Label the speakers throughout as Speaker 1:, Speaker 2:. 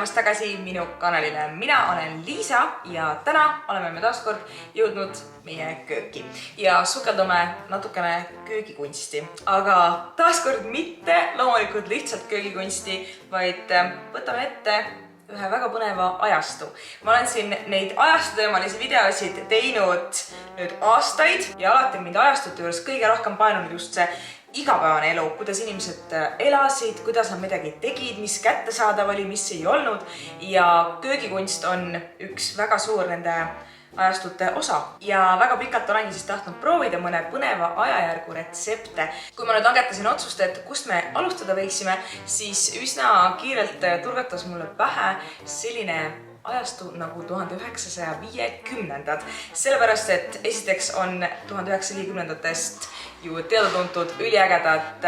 Speaker 1: tulemast tagasi minu kanalile. Mina olen Liisa ja täna oleme me taas kord jõudnud meie kööki ja sukeldume natukene köögikunsti. Aga taas kord mitte loomulikult lihtsalt köögikunsti, vaid võtame ette ühe väga põneva ajastu. Ma olen siin neid ajastuteemalisi videosid teinud nüüd aastaid ja alati mind ajastute juures kõige rohkem paenunud just see igapäevane elu, kuidas inimesed elasid, kuidas nad midagi tegid, mis kättesaadav oli, mis ei olnud. Ja köögikunst on üks väga suur nende ajastute osa. Ja väga pikalt olengi siis tahtnud proovida mõne põneva ajajärgu retsepte. Kui ma nüüd langetasin otsust, et kust me alustada võiksime, siis üsna kiirelt turgatas mulle pähe selline ajastu nagu 1950-ndad. Sellepärast, et esiteks on 1950-ndatest ju teada-tuntud üliägedad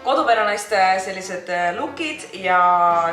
Speaker 1: koduperenaiste sellised lookid ja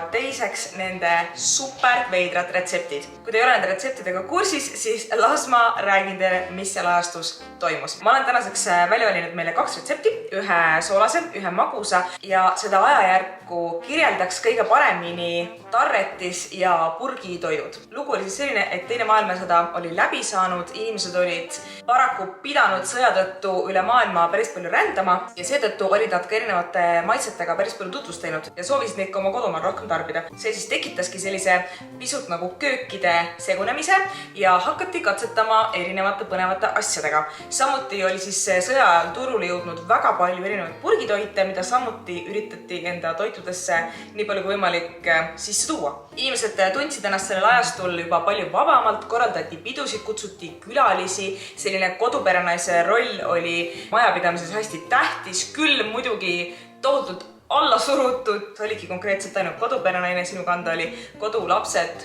Speaker 1: teiseks nende super veidrad retseptid. Kui te ei ole nende retseptidega kursis, siis las ma räägin teile, mis seal ajastus toimus. Ma olen tänaseks välja valinud meile 2 retsepti, ühe soolase, ühe magusa ja seda ajajärku kirjeldaks kõige paremini tarretis ja purgitoidud. Lugu oli siis selline, et teine maailmasõda oli läbi saanud, inimesed olid paraku pidanud sõja tõttu üle maailma päris palju rändama ja seetõttu olid nad ka erinevate maitsetega päris palju tutvust teinud ja soovisid neid ka oma kodumaal rohkem tarbida. See siis tekitaski sellise pisut nagu köökide segunemise ja hakati katsetama erinevate põnevate asjadega. Samuti oli siis sõja ajal turule jõudnud väga palju erinevaid purgitoite, mida samuti üritati enda toitudesse nii palju kui võimalik sisse tuua. Inimesed tundsid ennast sellel ajastul juba palju vabamalt, korraldati pidusid, kutsuti külalisi, selline koduperenaise roll oli majapidamises hästi tähtis, küll muidugi tohutult alla surutud, see oligi konkreetselt ainult koduperenaine, sinu kanda oli kodulapsed,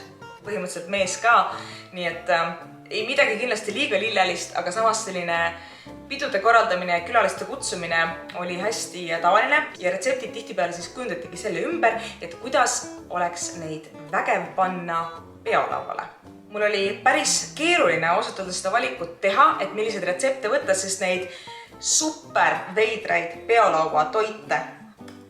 Speaker 1: põhimõtteliselt mees ka, nii et ei midagi kindlasti liiga lillelist, aga samas selline pidude korraldamine ja külaliste kutsumine oli hästi tavaline ja retseptid tihtipeale siis kujundatigi selle ümber, et kuidas oleks neid vägev panna peolauale. Mul oli päris keeruline ausalt öelda seda valikut teha, et milliseid retsepte võtta, sest neid super veidraid peolaua toite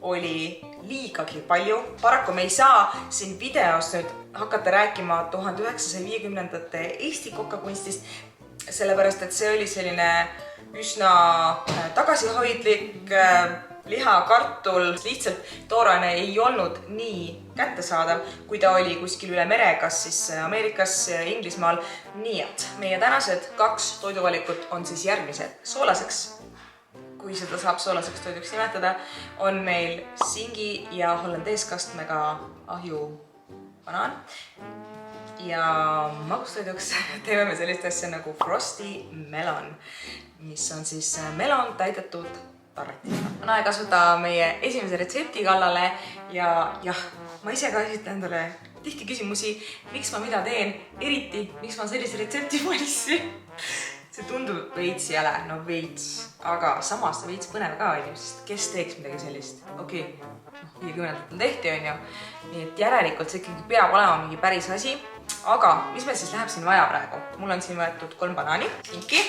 Speaker 1: oli liigagi palju. Paraku me ei saa siin videos nüüd hakata rääkima 1950-ndate Eesti kokakunstist, sellepärast et see oli selline üsna tagasihoidlik liha, kartul, lihtsalt toorane ei olnud nii kättesaadav, kui ta oli kuskil üle mere, kas siis Ameerikas, Inglismaal. Nii et meie tänased 2 toiduvalikut on siis järgmised. Soolaseks, kui seda saab soolaseks toiduks nimetada, on meil singi ja hollandeeskastmega ahju banaan. Ja magustoiduks teeme me sellist asja nagu Frosty melon, mis on siis melon täidetud tarretiga. On aeg asuda meie esimese retsepti kallale ja jah, ma ise ka esitan endale tihti küsimusi, miks ma mida teen, eriti miks ma sellise retsepti valisin. See tundub veits jäle, no veits, aga samas veits põnev ka on ju, sest kes teeks midagi sellist? Okei, 50-ndatel tehti on ju, nii et järelikult see ikkagi peab olema mingi päris asi. Aga mis meil siis läheb siin vaja praegu? Mul on siin võetud 3 banaani, kinki,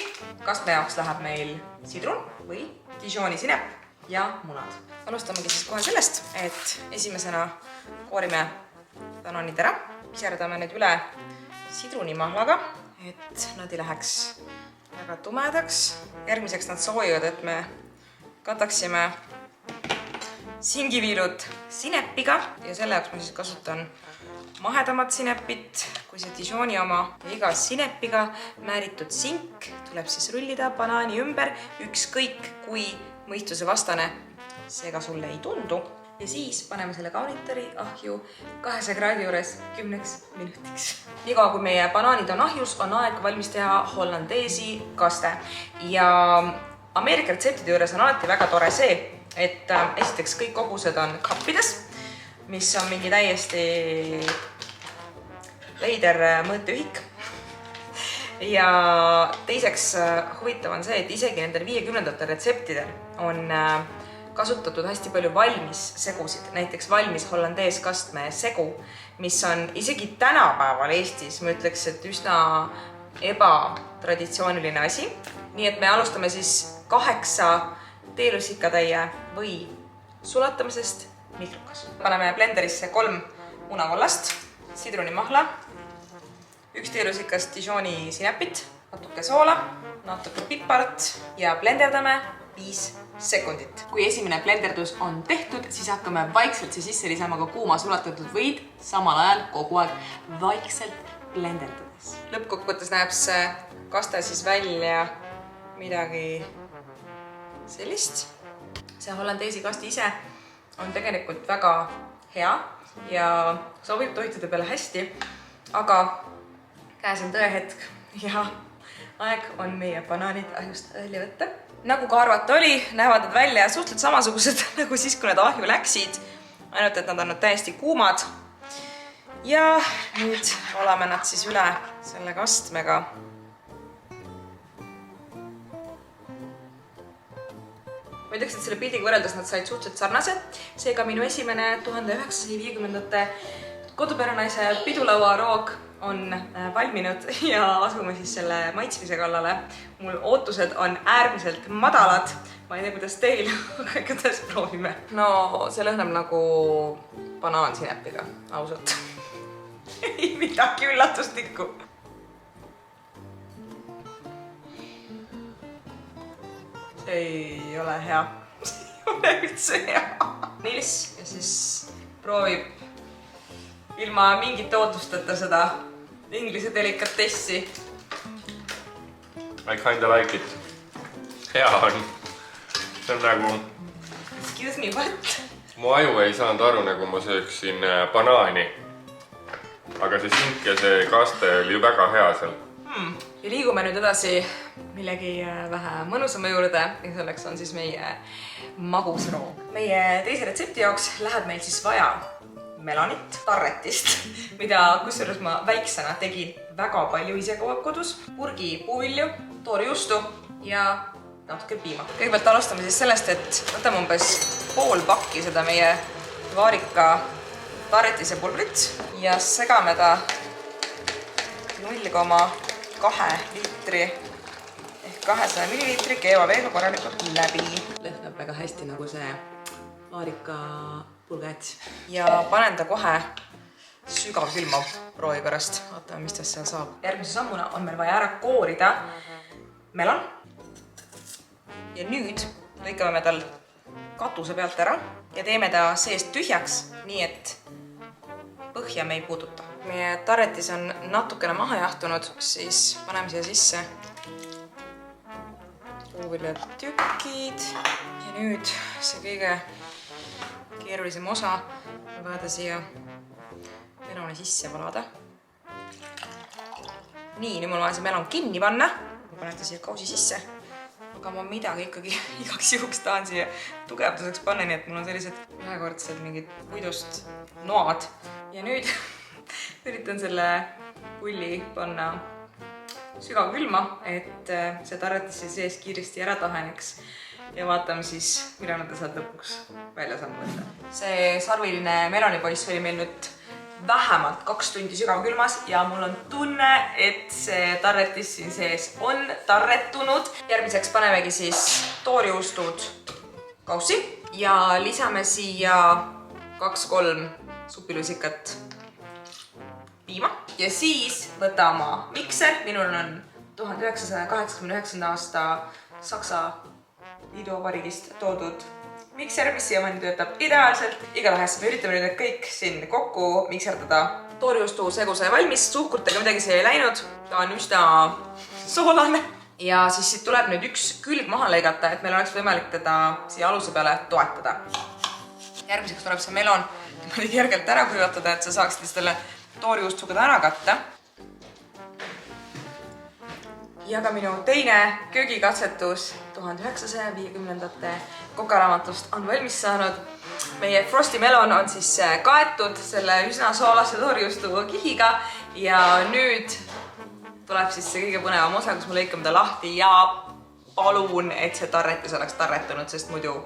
Speaker 1: kastme jaoks läheb meil sidrun või Dijoni sinep ja munad. Alustamegi siis kohe sellest, et esimesena koorime banaanid ära, piserdame need üle sidrunimahlaga, et nad ei läheks väga tumedaks. Järgmiseks nad soovivad, et me kataksime singiviilud sinepiga ja selle jaoks ma siis kasutan mahedamat sinepit kui see Dijoni oma. Ja iga sinepiga määritud sink tuleb siis rullida banaani ümber, ükskõik kui mõistusevastane see ka sulle ei tundu. Ja siis paneme selle kaunitori ahju 200 kraadi juures 10 minutiks. Niikaua kui meie banaanid on ahjus, on aeg valmis teha hollandeesi kaste. Ja Ameerika retseptide juures on alati väga tore see, et esiteks kõik kogused on kappides, mis on mingi täiesti veider mõõteühik. Ja teiseks huvitav on see, et isegi nendel 50-ndate retseptidel on kasutatud hästi palju valmis segusid, näiteks valmis hollandeeskastme segu, mis on isegi tänapäeval Eestis, ma ütleks, et üsna ebatraditsiooniline asi. Nii et me alustame siis 8 teelusikatäie või sulatamisest mikrokas. Paneme blenderisse 3 munakollast sidrunimahla, 1 teelusikas Dijoni sinepit, natuke soola, natuke pipart ja blenderdame 5 sekundit. Kui esimene blenderdus on tehtud, siis hakkame vaikselt see sisse lisama ka kuuma sulatatud võid, samal ajal kogu aeg vaikselt blenderdades. Lõppkokkuvõttes näeb see kaste siis välja midagi sellist. See hollandeesi kasti ise on tegelikult väga hea ja sobib toitude peale hästi, aga käes on tõehetk ja aeg on meie banaanid ahjust välja võtta. Nagu ka arvata oli, näevad nad välja suhteliselt samasugused nagu siis, kui nad ahju läksid, ainult et nad on täiesti kuumad. Ja nüüd oleme nad siis üle selle kastmega. Ma ütleks, et selle pildiga võrreldes nad said suhteliselt sarnased. Seega minu esimene 1950-ndate koduperenaise pidulauaroog on valminud ja asume siis selle maitsmise kallale. Mul ootused on äärmiselt madalad. Ma ei tea, kuidas teil, aga igatahes proovime. No see lõhnab nagu banaansinepiga, ausalt. Ei midagi üllatuslikku. See ei ole hea. See ei ole üldse hea. Nils ja siis proovib ilma mingit ootusteta seda inglise delikatessi.
Speaker 2: I kinda like it. Hea on. See on nagu...
Speaker 1: Excuse me, what?
Speaker 2: Mu aju ei saanud aru, nagu ma sööksin banaani. Aga see sink ja see kaste oli ju väga hea seal.
Speaker 1: Ja liigume nüüd edasi millegi vähe mõnusama juurde, ja selleks on siis meie magusroog. Meie teise retsepti jaoks läheb meil siis vaja melanit tarretist, mida kusjuures ma väiksena tegin väga palju ise kodus, purgi puuvilju, toorjuustu ja natuke piima. Kõigepealt alustame siis sellest, et võtame umbes pool pakki seda meie vaarika tarretise pulbrit ja segame ta 0,2 liitri ehk 200 milliliitri keeva veega korralikult läbi. Lõhnab väga hästi nagu see vaarika pulget. Ja panen ta kohe sügavkülma proovi pärast. Vaatame, mis tast seal saab. Järgmise sammuna on meil vaja ära koorida melon. Ja nüüd lõikame me tal katuse pealt ära ja teeme ta seest tühjaks, nii et põhja me ei puuduta. Meie tarretis on natukene maha jahtunud, siis paneme siia sisse puuviljatükid ja nüüd see kõige keerulisem osa on vaja siia meloni sisse valada. Nii, nüüd mul vaja see melon kinni panna. Ma panen ta siia kausi sisse. Aga ma midagi ikkagi igaks juhuks tahan siia tugevduseks panna, nii et mul on sellised ühekordsed mingid puidust noad. Ja nüüd üritan selle pulli panna sügavkülma, et see tarretis sees kiiresti ära taheneks. Ja vaatame siis, millal ta saad lõpuks välja saama võtta. See sarviline melonipoiss oli meil nüüd vähemalt 2 tundi sügavkülmas ja mul on tunne, et see tarretis siin sees on tarretunud. Järgmiseks panemegi siis toorjuustud kaussi ja lisame siia 2-3 supilusikat piima. Ja siis võta oma mikser. Minul on 1989. aasta Saksa Liiduvabariigist toodud mikser, mis siiamaani töötab ideaalselt. Igatahes me üritame nüüd kõik siin kokku mikserdada. Toorjuustu segu sai valmis, suhkurtega midagi see ei läinud. Ta on üsna soolane. Ja siis siit tuleb nüüd üks külg maha lõigata, et meil oleks võimalik teda siia aluse peale toetada. Järgmiseks tuleb see melon kergelt ära kuivatada, et sa saaksid selle toorjuustuga ära katta. Ja ka minu teine köögikatsetus 1950-ndate kokaraamatust on valmis saanud. Meie Frosty melon on siis kaetud selle üsna soolase toorjuustu kihiga ja nüüd tuleb siis see kõige põnevam osa, kus me lõikame ta lahti ja palun, et see tarretis oleks tarretunud, sest muidu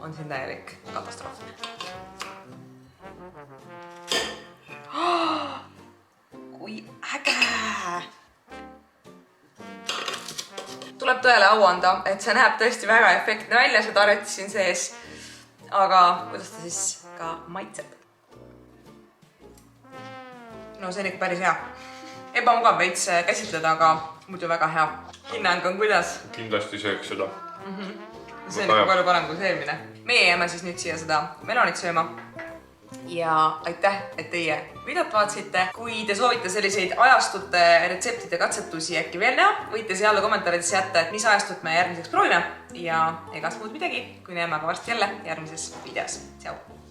Speaker 1: on siin täielik katastroof. Kui äge! Tuleb tõele au anda, et see näeb tõesti väga efektne välja, see tarretis siin sees. Aga kuidas ta siis ka maitseb? no see on ikka päris hea. Ebamugav veits käsitleda, aga muidu väga hea. Hinnang on kuidas?
Speaker 2: Kindlasti sööks seda.
Speaker 1: See on ikka palju parem kui see eelmine. Meie jääme siis nüüd siia seda melonit sööma. Ja aitäh, et teie videot vaatasite. Kui te soovite selliseid ajastute retseptide katsetusi äkki veel näha, võite siia alla kommentaaridesse jätta, et mis ajastut me järgmiseks proovime. Ja egas muud midagi, kui näeme aga varsti jälle järgmises videos. Tšau!